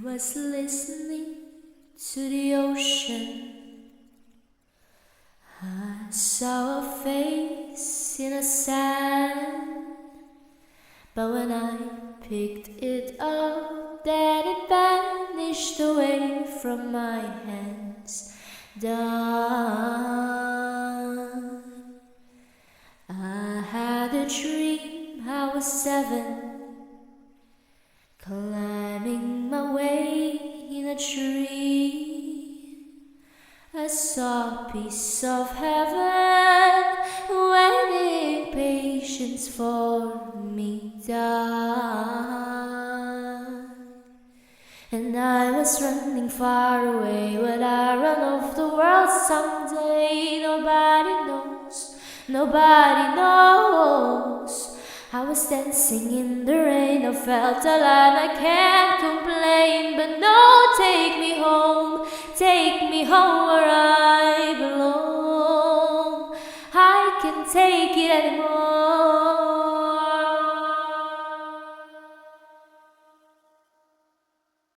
was listening to the ocean. I saw a face in the sand, but when I picked it up, then it vanished away from my hands. Done. I had a dream I was 7, climbing my way in a tree. I saw a piece of heaven waiting patience for me down. And I was running far away. Would I run off the world someday? Nobody knows, nobody knows. I was dancing in the rain, I felt alive, I can't complain. But no, take me home where I belong. I can't take it anymore.